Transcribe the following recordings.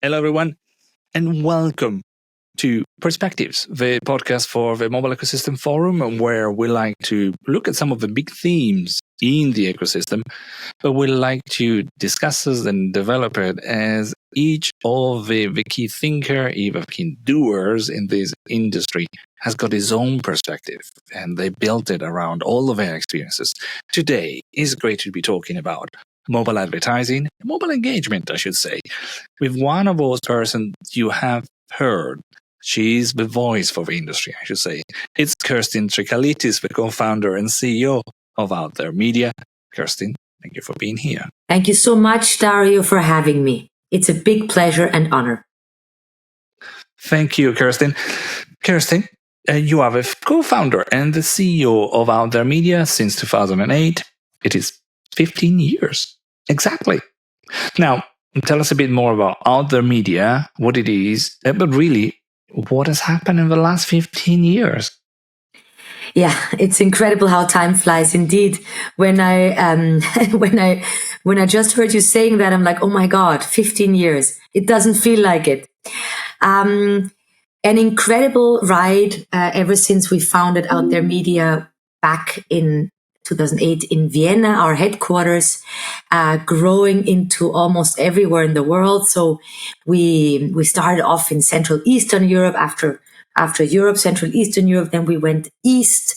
Hello, everyone, and welcome to Perspectives, the podcast for the Mobile Ecosystem Forum, where we like to look at some of the big themes in the ecosystem, but we like to discuss it and develop it as each of the key thinker, even key doers in this industry has got his own perspective, and they built it around all of their experiences. Today is great to be talking about mobile advertising, mobile engagement, I should say, with one of those persons you have heard. She's the voice for the industry, I should say. It's Kerstin Trikalitis, the co-founder and CEO of Out There Media. Kerstin, thank you for being here. Thank you so much, Dario, for having me. It's a big pleasure and honor. Thank you, Kerstin. Kerstin, you are the co-founder and the CEO of Out There Media since 2008. It is 15 years. Exactly. Now, tell us a bit more about Out There Media, what it is, but really, what has happened in the last 15 years? Yeah, it's incredible how time flies. Indeed, when I when I just heard you saying that, I'm like, oh my God, 15 years. It doesn't feel like it. An incredible ride ever since we founded Out There Media back in 2008 in Vienna, our headquarters, growing into almost everywhere in the world. So we started off in Central Eastern Europe, after Europe, Central Eastern Europe, then we went east,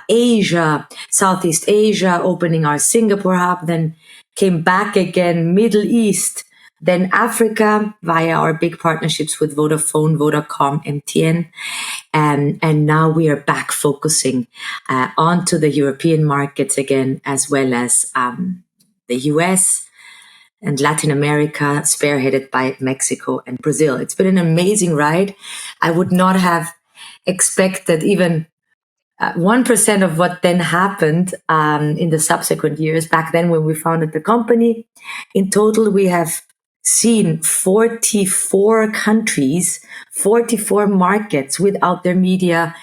Asia, Southeast Asia, opening our Singapore hub, then came back again, Middle East, then Africa via our big partnerships with Vodafone, Vodacom, MTN. And now we are back focusing onto the European markets again, as well as the US and Latin America, spearheaded by Mexico and Brazil. It's been an amazing ride. I would not have expected even 1% of what then happened in the subsequent years. Back then, when we founded the company, in total, we have seen 44 countries, 44 markets with Out There Media,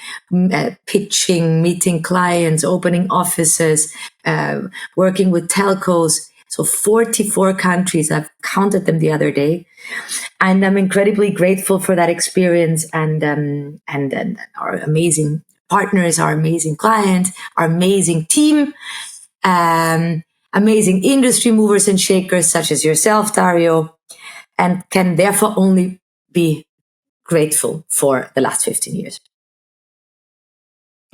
pitching, meeting clients, opening offices, working with telcos. So 44 countries, I've counted them the other day. And I'm incredibly grateful for that experience and our amazing partners, our amazing clients, our amazing team, amazing industry movers and shakers such as yourself, Dario, and can therefore only be grateful for the last 15 years.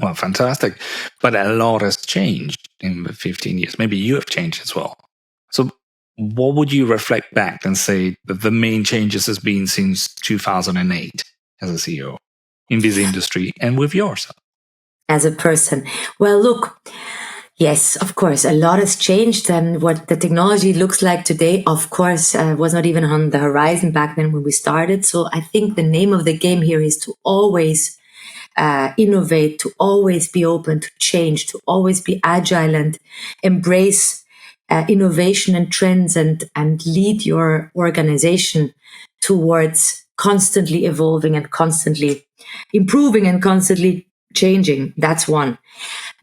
Well, fantastic. But a lot has changed in the 15 years. Maybe you have changed as well. So what would you reflect back and say that the main changes has been since 2008 as a CEO in this industry and with yourself? As a person? Well, look, yes, of course, a lot has changed. And what the technology looks like today, of course, was not even on the horizon back then when we started. So I think the name of the game here is to always innovate, to always be open to change, to always be agile and embrace innovation and trends and lead your organization towards constantly evolving and constantly improving and constantly changing. That's one.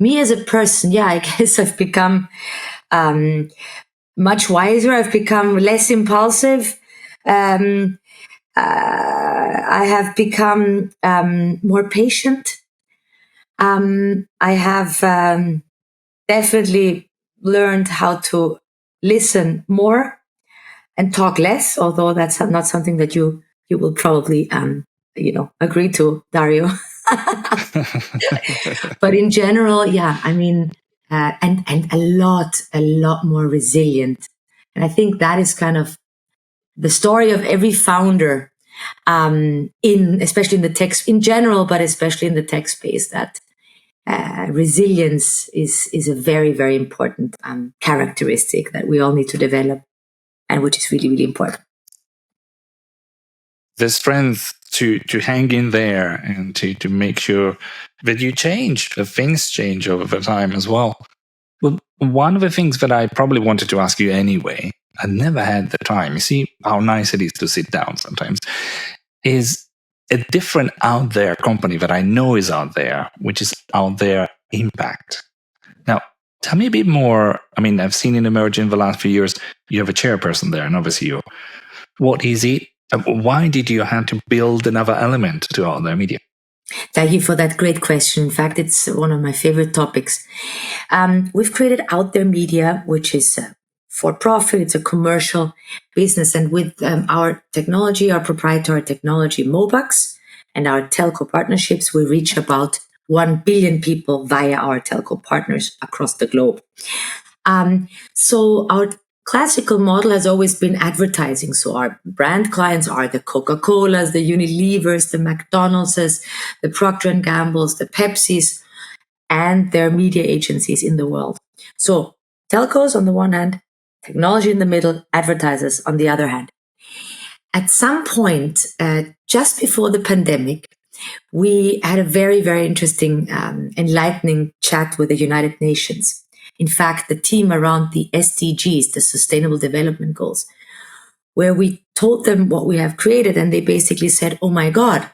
Me as a person, yeah, I guess I've become much wiser. I've become less impulsive. I have become more patient. I have definitely learned how to listen more and talk less, although that's not something that you will probably agree to, Dario. But in general, yeah, I mean, and a lot more resilient. And I think that is kind of the story of every founder, especially in the tech in general, but especially in the tech space, that resilience is a very, very important characteristic that we all need to develop, and which is really, really important. The strength to hang in there and to make sure that you change, that things change over the time as well. Well, one of the things that I probably wanted to ask you anyway, I never had the time. You see how nice it is to sit down sometimes, is a different out there company that I know is out there, which is Out There Impact. Now, Tell me a bit more. I mean, I've seen it emerge in the last few years. You have a chairperson there, and obviously what is it? Why did you have to build another element to out there media? Thank you for that great question. In fact, it's one of my favorite topics. We've created Out There Media, which is for profit. It's a commercial business. And with our technology, our proprietary technology, Mobax, and our telco partnerships, we reach about 1 billion people via our telco partners across the globe. So our classical model has always been advertising. So our brand clients are the Coca-Colas, the Unilevers, the McDonald's, the Procter & Gamble's, the Pepsi's, and their media agencies in the world. So telcos on the one hand, technology in the middle, advertisers on the other hand. At some point, just before the pandemic, we had a very, very interesting, enlightening chat with the United Nations. In fact, the team around the SDGs, the Sustainable Development Goals, where we told them what we have created, and they basically said, oh my God,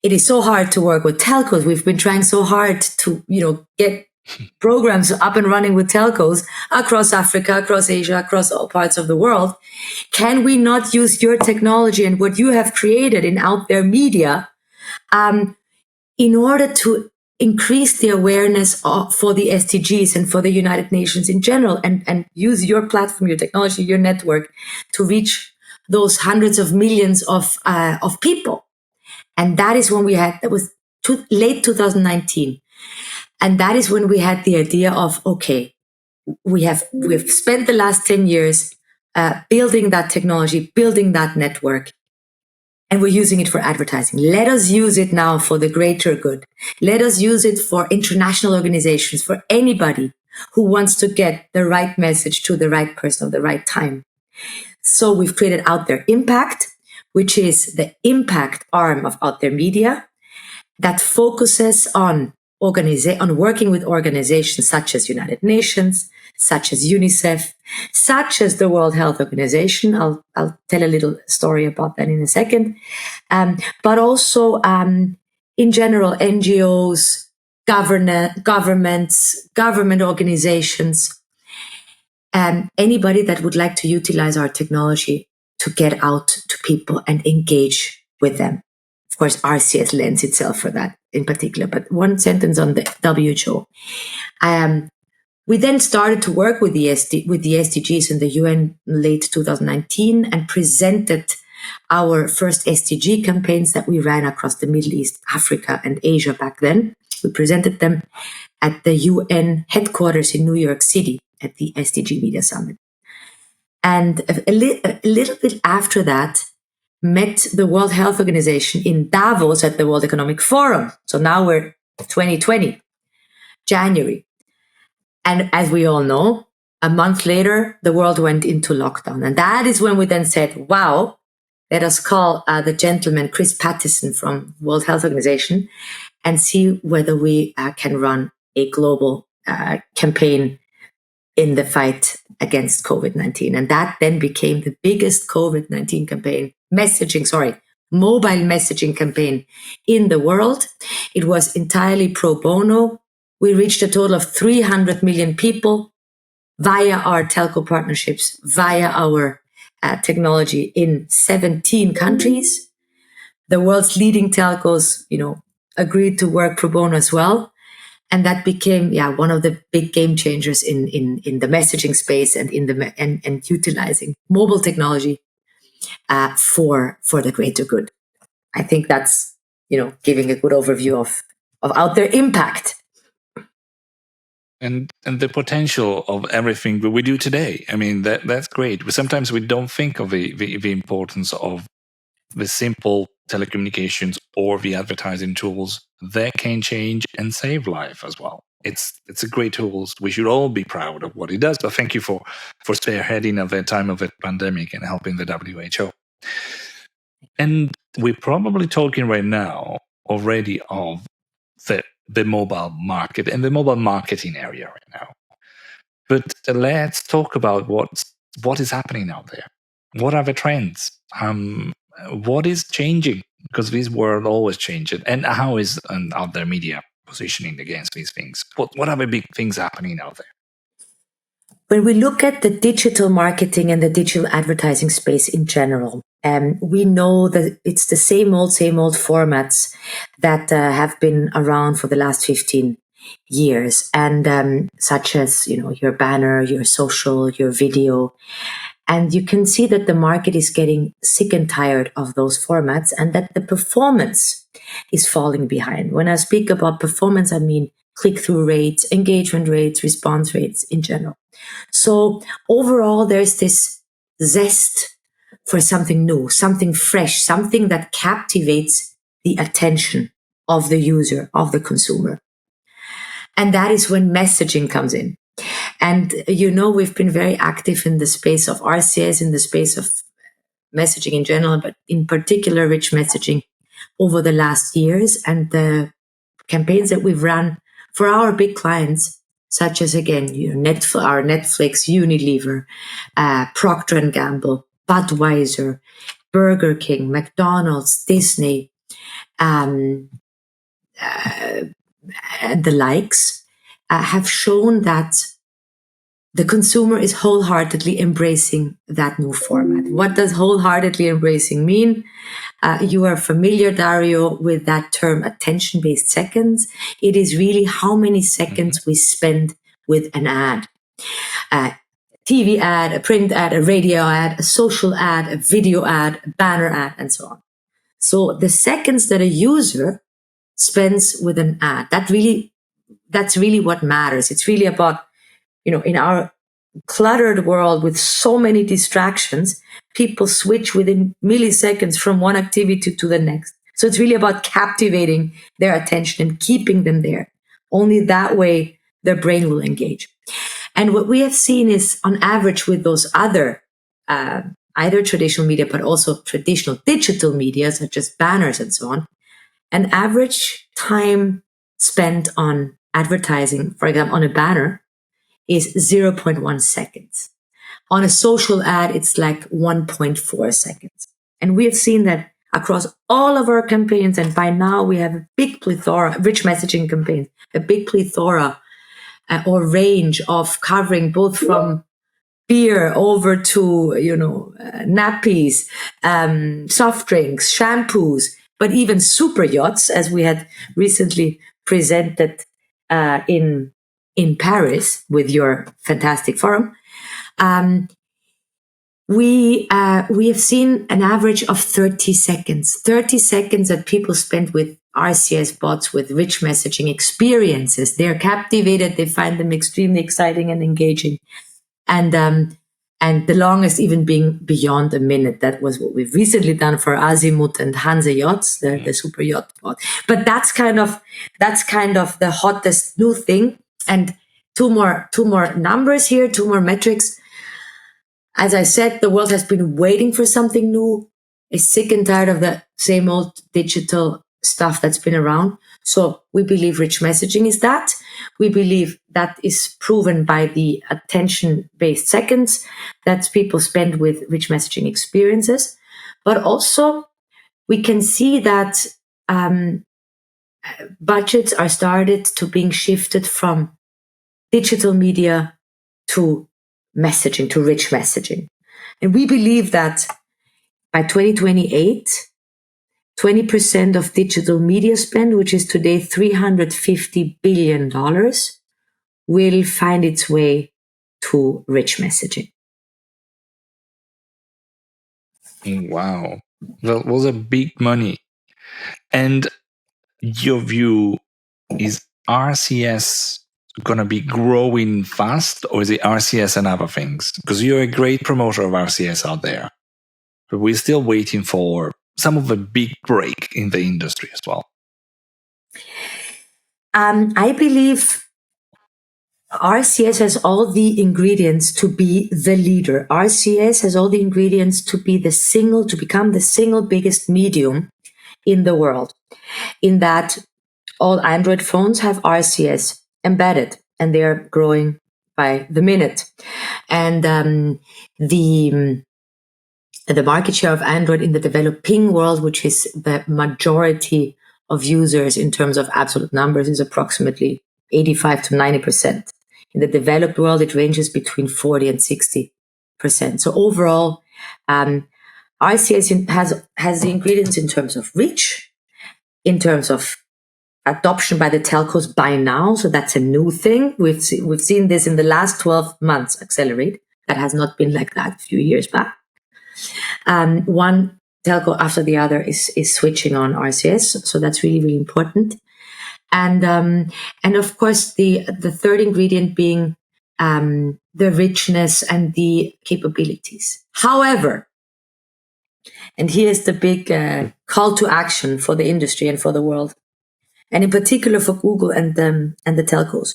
it is so hard to work with telcos. We've been trying so hard to, get programs up and running with telcos across Africa, across Asia, across all parts of the world. Can we not use your technology and what you have created in Out There Media in order to increase the awareness for the SDGs and for the United Nations in general, and use your platform, your technology, your network to reach those hundreds of millions of people? And that is when that was late 2019. And that is when we had the idea of, okay, we've spent the last 10 years building that technology, building that network, and we're using it for advertising. Let us use it now for the greater good. Let us use it for international organizations, for anybody who wants to get the right message to the right person at the right time. So we've created Out There Impact, which is the impact arm of Out There Media that focuses on working with organizations such as United Nations, such as UNICEF, such as the World Health Organization. I'll tell a little story about that in a second. But also, in general, NGOs, governments, government organizations, anybody that would like to utilize our technology to get out to people and engage with them. Of course, RCS lends itself for that in particular, but one sentence on the WHO. We then started to work with the SDGs in the UN late 2019 and presented our first SDG campaigns that we ran across the Middle East, Africa, and Asia back then. We presented them at the UN headquarters in New York City at the SDG Media Summit. And a little bit after that, met the World Health Organization in Davos at the World Economic Forum. So now we're 2020, January. And as we all know, a month later, the world went into lockdown. And that is when we then said, wow, let us call the gentleman, Chris Pattison from World Health Organization, and see whether we can run a global campaign in the fight against COVID-19. And that then became the biggest COVID-19 campaign, mobile messaging campaign in the world. It was entirely pro bono. We reached a total of 300 million people via our telco partnerships, via our technology in 17 countries. The world's leading telcos, agreed to work pro bono as well. And that became, one of the big game changers in the messaging space and and utilizing mobile technology for the greater good. I think that's, giving a good overview of Out There Impact. And the potential of everything that we do today. I mean, that's great. Sometimes we don't think of the importance of the simple telecommunications or the advertising tools that can change and save life as well. It's a great tool. We should all be proud of what it does. But thank you for spearheading at the time of the pandemic and helping the WHO. And we're probably talking right now already of the mobile market and the mobile marketing area right now. But let's talk about what is happening out there. What are the trends? What is changing? Because this world always changes. And how is Out There Media positioning against these things? What are the big things happening out there? When we look at the digital marketing and the digital advertising space in general, we know that it's the same old formats that have been around for the last 15 years, and such as, your banner, your social, your video. And you can see that the market is getting sick and tired of those formats, and that the performance is falling behind. When I speak about performance, I mean click-through rates, engagement rates, response rates in general. So overall, there's this zest for something new, something fresh, something that captivates the attention of the user, of the consumer. And that is when messaging comes in. And, we've been very active in the space of RCS, in the space of messaging in general, but in particular, rich messaging over the last years. And the campaigns that we've run for our big clients, such as, again, our Netflix, Unilever, Procter & Gamble, Budweiser, Burger King, McDonald's, Disney, and the likes, have shown that the consumer is wholeheartedly embracing that new format. What does wholeheartedly embracing mean? You are familiar, Dario, with that term, attention-based seconds. It is really how many seconds we spend with an ad. A TV ad, a print ad, a radio ad, a social ad, a video ad, a banner ad, and so on. So the seconds that a user spends with an ad, that's really what matters. It's really about, in our cluttered world with so many distractions, people switch within milliseconds from one activity to the next. So it's really about captivating their attention and keeping them there. Only that way their brain will engage. And what we have seen is, on average, with those other, either traditional media, but also traditional digital media, such as banners and so on, an average time spent on advertising, for example, on a banner, is 0.1 seconds. On a social ad, it's like 1.4 seconds. And we have seen that across all of our campaigns, and by now we have a big plethora, rich messaging campaigns, a big plethora or range of covering both from beer over to, nappies, soft drinks, shampoos, but even super yachts, as we had recently presented in Paris with your fantastic forum. We have seen an average of 30 seconds that people spend with RCS bots, with rich messaging experiences. They're captivated. They find them extremely exciting and engaging. And the longest even being beyond a minute. That was what we've recently done for Azimut and Hanse Yachts, the super yacht bot. But that's kind of the hottest new thing. And two more numbers here, two more metrics. As I said, the world has been waiting for something new, is sick and tired of the same old digital stuff that's been around. So we believe rich messaging is that. We believe that is proven by the attention-based seconds that people spend with rich messaging experiences. But also, we can see that budgets are started to being shifted from digital media to messaging, to rich messaging. And we believe that by 2028, 20% of digital media spend, which is today $350 billion, will find its way to rich messaging. Wow. That was a big money. And your view, is RCS going to be growing fast, or is it RCS and other things? Because you're a great promoter of RCS out there, but we're still waiting for some of the big break in the industry as well. I believe RCS has all the ingredients to be the leader. RCS has all the ingredients to become the single biggest medium in the world, in that all Android phones have RCS embedded, and they are growing by the minute. And the market share of Android in the developing world, which is the majority of users in terms of absolute numbers is approximately 85 to 90%. In the developed world, it ranges between 40 and 60%. So overall, RCS has the ingredients in terms of reach, in terms of adoption by the telcos by now. So that's a new thing. We've seen this in the last 12 months accelerate. That has not been like that a few years back. One telco after the other is switching on RCS. So that's really, really important. And of course, the third ingredient being the richness and the capabilities. However, and here's the big call to action for the industry and for the world, and in particular for Google and the telcos.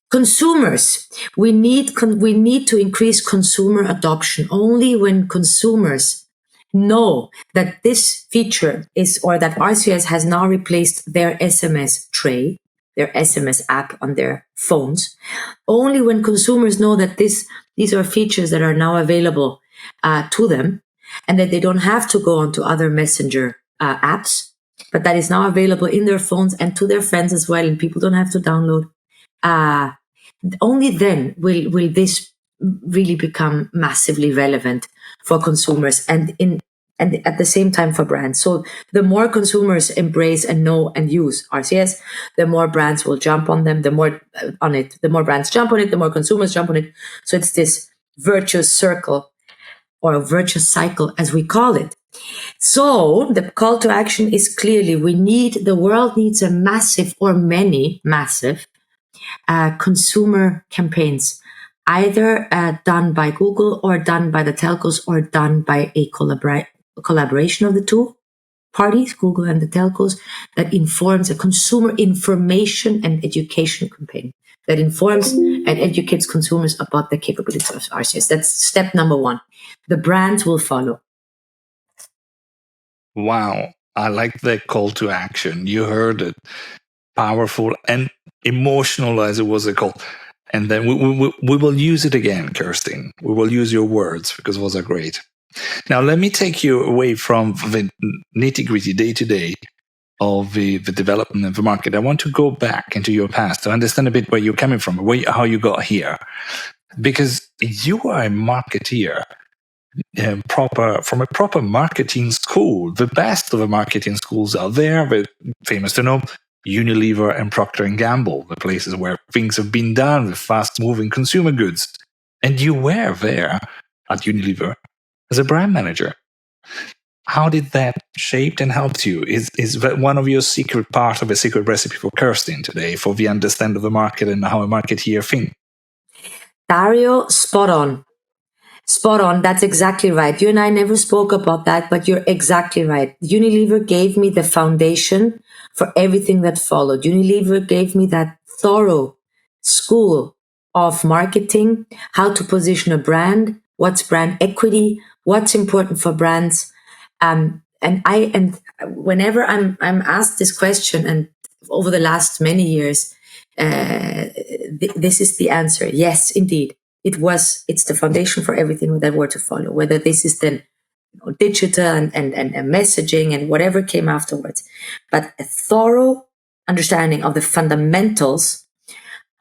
Consumers, we need to increase consumer adoption only when consumers know that this feature is, or that RCS has now replaced their SMS tray, their SMS app on their phones. Only when consumers know that these are features that are now available to them, and that they don't have to go onto other messenger apps, but that is now available in their phones and to their friends as well, and people don't have to download. Only then will this really become massively relevant for consumers and at the same time for brands. So the more consumers embrace and know and use RCS, the more brands will jump on them. The more brands jump on it, the more consumers jump on it. So it's this virtuous circle, or a virtuous cycle, as we call it. So the call to action is clearly the world needs a massive or many massive consumer campaigns, either done by Google or done by the telcos or done by a collaboration of the two parties, Google and the telcos, that informs a consumer information and education campaign that informs and educates consumers about the capabilities of RCS. That's step number one. The brands will follow. Wow. I like the call to action. You heard it. Powerful and emotional as it was a call. And then we will use it again, Kerstin. We will use your words because those are great. Now, let me take you away from the nitty-gritty day-to-day of the development of the market. I want to go back into your past to understand a bit where you're coming from, how you got here. Because you are a marketeer from a proper marketing school, the best of the marketing schools out there, the famous to know, Unilever and Procter & Gamble, the places where things have been done with fast-moving consumer goods. And you were there at Unilever as a brand manager. How did that shape and help you? Is that one of your part of a secret recipe for Kerstin today, for the understanding of the market and how a marketeer thinks? Dario, spot on. Spot on. That's exactly right. You and I never spoke about that, but you're exactly right. Unilever gave me the foundation for everything that followed. Unilever gave me that thorough school of marketing, how to position a brand, what's brand equity, what's important for brands. And whenever I'm asked this question, and over the last many years, this is the answer. Yes, indeed. It's the foundation for everything that were to follow, whether this is then digital and messaging and whatever came afterwards. But a thorough understanding of the fundamentals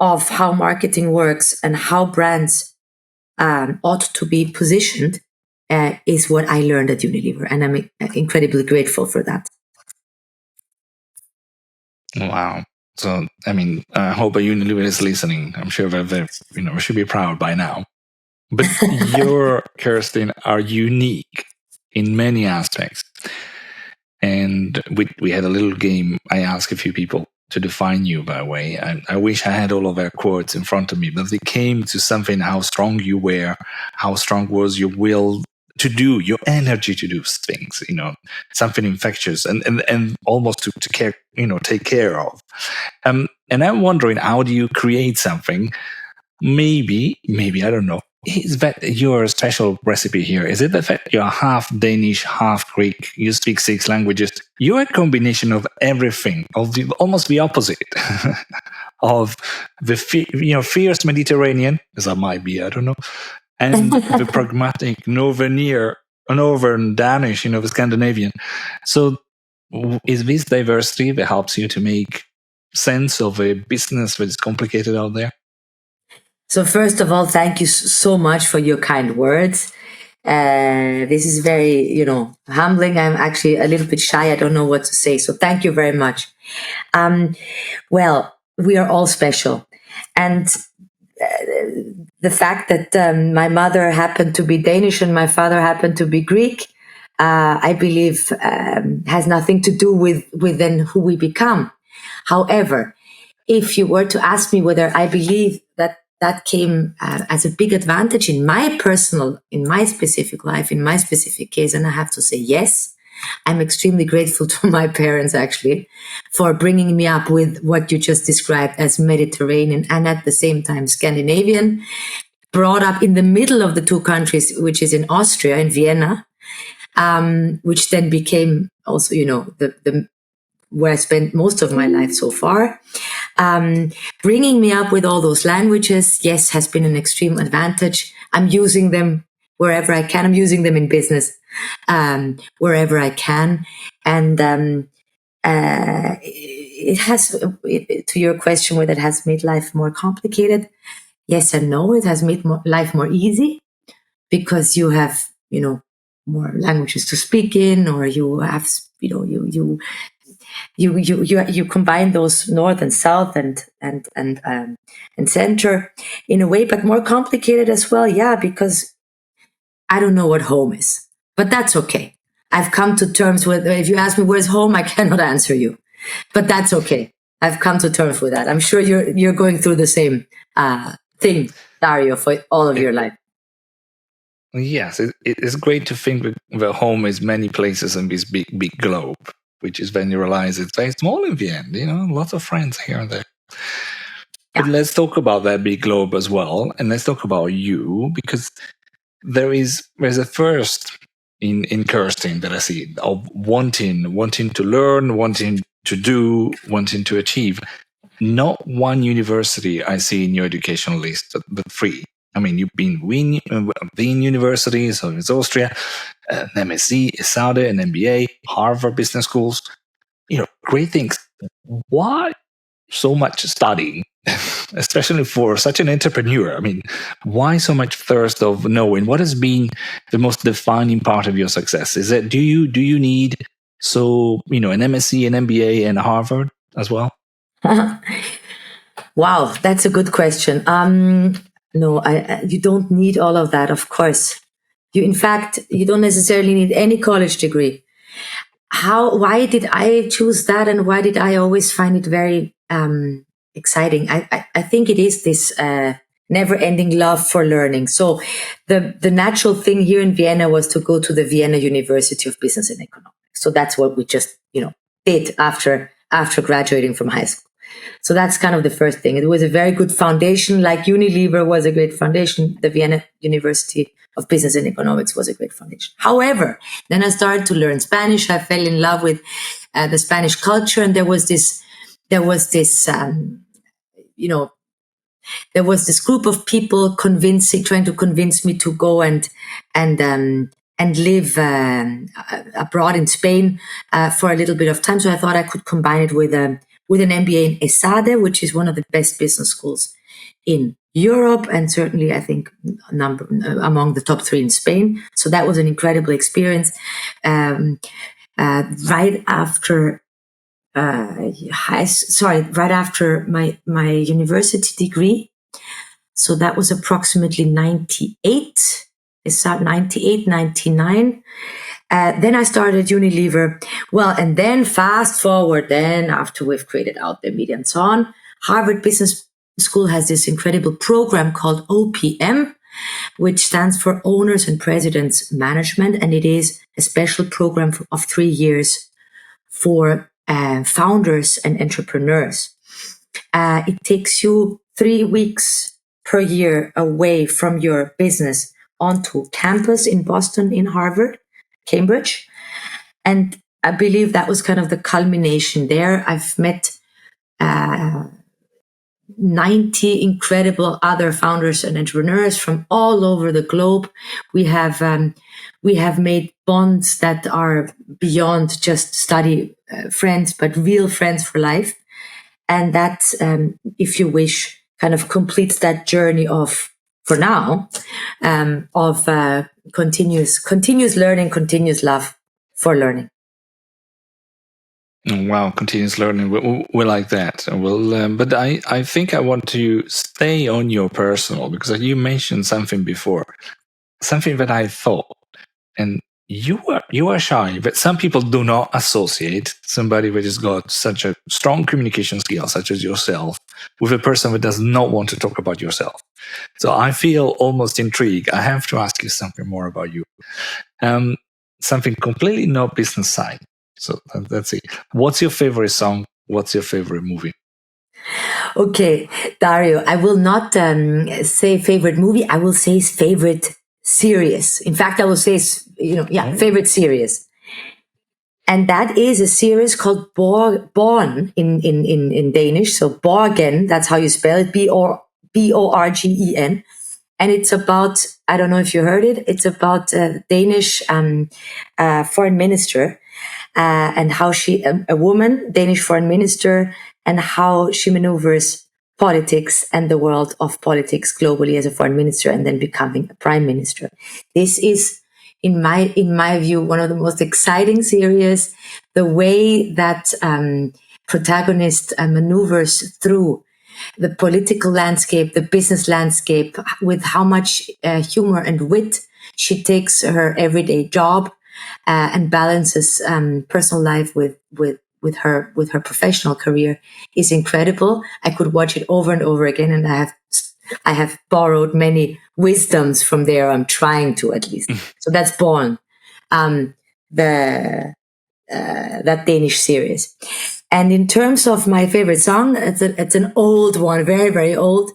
of how marketing works and how brands ought to be positioned is what I learned at Unilever. And I'm incredibly grateful for that. Wow. So, I mean, I hope Unilever is listening. I'm sure that they should be proud by now. But your, Kerstin, are unique in many aspects. And we had a little game. I asked a few people to define you, by the way. I wish I had all of their quotes in front of me, but they came to something, how strong you were, how strong was your will to do, your energy to do things, something infectious and almost to care, take care of. And I'm wondering, how do you create something? Maybe, I don't know. Is that your special recipe here? Is it the fact you're half Danish, half Greek, you speak 6 languages? You're a combination of everything, almost the opposite of the fierce Mediterranean, as I might be, I don't know, and the pragmatic northern Danish, the Scandinavian. So Is this diversity that helps you to make sense of a business that is complicated out there? So first of all, thank you so much for your kind words. This is very, humbling. I'm actually a little bit shy. I don't know what to say. So thank you very much. Well, we are all special. And the fact that my mother happened to be Danish and my father happened to be Greek, I believe has nothing to do with then who we become. However, if you were to ask me whether I believe that came as a big advantage in my specific life, in my specific case, and I have to say yes. I'm extremely grateful to my parents, actually, for bringing me up with what you just described as Mediterranean and at the same time Scandinavian, brought up in the middle of the two countries, which is in Austria, in Vienna, which then became also, the where I spent most of my life so far. Bringing me up with all those languages, yes, has been an extreme advantage. I'm using them wherever I can. I'm using them in business wherever I can. And it has, to your question, whether it has made life more complicated, yes and no. It has made life more easy because you have, more languages to speak in, or you have, you combine those north and south and center in a way, but more complicated as well. Yeah, because I don't know what home is, but that's okay. I've come to terms with, if you ask me where's home, I cannot answer you, but that's okay. I've come to terms with that. I'm sure you're going through the same thing, Dario, for all of your life. Yes, it's great to think that home is many places in this big globe, which is when you realize it's very small in the end. Lots of friends here and there. But let's talk about that big globe as well, and let's talk about you, because there's a first in Kerstin that I see of wanting to learn, wanting to do, wanting to achieve. Not one university I see in your educational list, but 3. I mean, you've been Wien University, so it's Austria, an MSc, a Saudi, an MBA, Harvard Business Schools. Great things. Why so much studying, especially for such an entrepreneur? I mean, why so much thirst of knowing? What has been the most defining part of your success? Is it do you need an MSc, an MBA, and Harvard as well? Wow, that's a good question. No, you don't need all of that, of course. In fact, you don't necessarily need any college degree. Why did I choose that, and why did I always find it very exciting? I think it is this never-ending love for learning. So the natural thing here in Vienna was to go to the Vienna University of Business and Economics. So that's what we just did after graduating from high school. So that's kind of the first thing. It was a very good foundation, like Unilever was a great foundation. The Vienna University of Business and Economics was a great foundation. However, then I started to learn Spanish. I fell in love with the Spanish culture, and there was this group of people trying to convince me to go and live abroad in Spain for a little bit of time. So I thought I could combine it with an MBA in ESADE, which is one of the best business schools in Europe, and certainly I think among the top 3 in Spain. So that was an incredible experience. Right after my university degree. So that was approximately 98. It's 98, 99. Then I started Unilever. Well, and then fast forward, then after we've created out the media and so on, Harvard Business School has this incredible program called OPM, which stands for Owners and Presidents Management. And it is a special program of 3 years for founders and entrepreneurs. It takes you 3 weeks per year away from your business onto campus in Boston, in Harvard, Cambridge. And I believe that was kind of the culmination there. I've met 90 incredible other founders and entrepreneurs from all over the globe. We have made bonds that are beyond just study friends, but real friends for life. And that, if you wish, kind of completes that journey of, for now, of continuous learning, continuous love for learning. Wow, continuous learning. We like that. But I think I want to stay on your personal, because you mentioned something before, something that I thought, and you are shy, but some people do not associate somebody that has got such a strong communication skill, such as yourself, with a person that does not want to talk about yourself. So I feel almost intrigued. I have to ask you something more about you. Something completely not business side. So that's it. What's your favorite song? What's your favorite movie? Okay, Dario, I will not say favorite movie. I will say favorite series. In fact, I will say, favorite series. And that is a series called Born in Danish. So Borgen, that's how you spell it, Borgen. And it's about, I don't know if you heard it, it's about a Danish foreign minister and how a woman, Danish foreign minister, and how she maneuvers politics and the world of politics globally as a foreign minister and then becoming a prime minister. This is, in my view, one of the most exciting series. The way that protagonist maneuvers through the political landscape, the business landscape, with how much humor and wit she takes her everyday job and balances personal life with her professional career is incredible. I could watch it over and over again, and I have borrowed many wisdoms from there. I'm trying to, at least. So that's Born, that Danish series. And in terms of my favorite song, it's an old one, very, very old,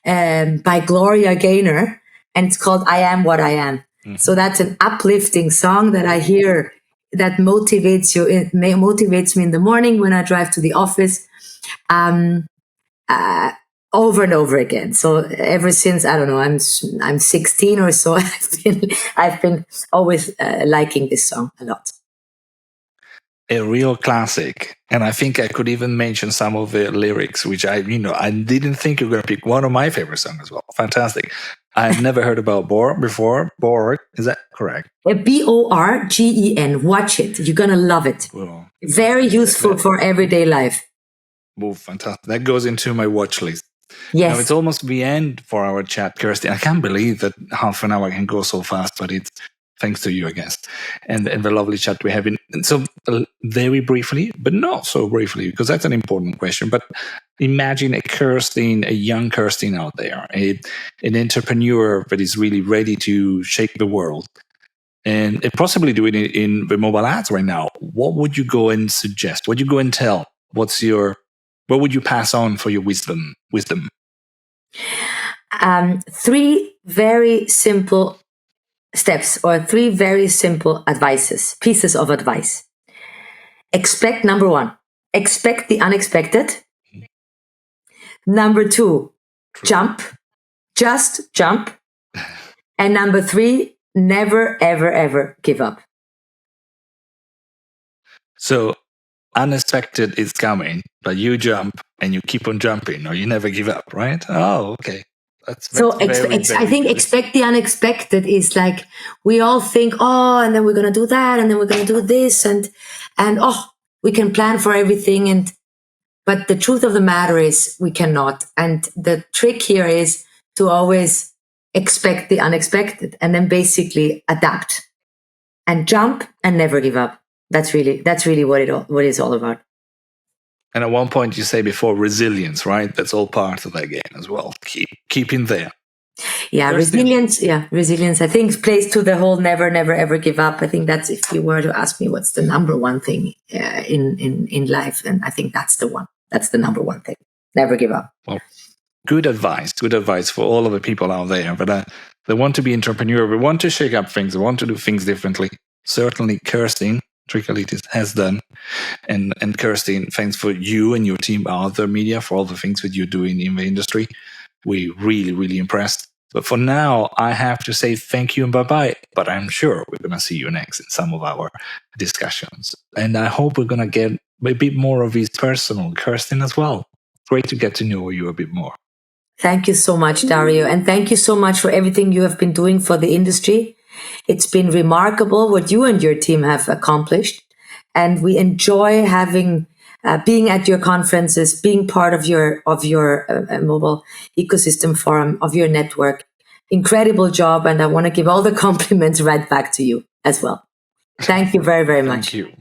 by Gloria Gaynor, and it's called I Am What I Am. Mm-hmm. So that's an uplifting song that I hear that motivates you. It motivates me in the morning when I drive to the office, over and over again. So ever since, I don't know, I'm 16 or so, I've been always liking this song a lot. A real classic. And I think I could even mention some of the lyrics, which I didn't think you were going to pick one of my favorite songs as well. Fantastic. I've never heard about Borg before. Borg, is that correct? Borgen. Watch it. You're going to love it. Well, very useful for everyday life. Oh, fantastic. That goes into my watch list. Yes. Now, it's almost the end for our chat, Kerstin. I can't believe that half an hour can go so fast, but it's thanks to you, I guess, and the lovely chat we have. So very briefly, but not so briefly, because that's an important question. But imagine a young Kerstin out there, an entrepreneur that is really ready to shake the world, and possibly doing it in the mobile ads right now. What would you go and suggest? What would you go and tell? What would you pass on for your wisdom? 3 very simple steps, or 3 very simple pieces of advice. Number 1, expect the unexpected. Number 2, jump, just jump. And number 3, never, ever, ever give up. So unexpected is coming, but you jump and you keep on jumping, or you never give up, right? Oh, okay. I think expect the unexpected is like, we all think, and then we're going to do that, and then we're going to do this, and we can plan for everything. But the truth of the matter is we cannot. And the trick here is to always expect the unexpected and then basically adapt and jump and never give up. That's really what it's all about. And at one point you say before, resilience, right? That's all part of that game as well. Keep in there. Yeah, resilience. Yeah, resilience. I think plays to the whole never, never, ever give up. I think that's, if you were to ask me what's the number one thing in life, and I think that's the one. That's the number one thing. Never give up. Well, good advice for all of the people out there. But they want to be entrepreneur. They want to shake up things. They want to do things differently. Certainly, Kerstin, Trikalitis has done. And Kerstin, thanks for you and your team, Other Media, for all the things that you're doing in the industry. We're really, really impressed. But for now, I have to say thank you and bye-bye. But I'm sure we're going to see you next in some of our discussions. And I hope we're going to get a bit more of his personal Kerstin as well. Great to get to know you a bit more. Thank you so much, Dario. And thank you so much for everything you have been doing for the industry. It's been remarkable what you and your team have accomplished. And we enjoy having being at your conferences, being part of your mobile ecosystem forum, of your network. Incredible job. And I want to give all the compliments right back to you as well. Thank you very, very much. Thank you.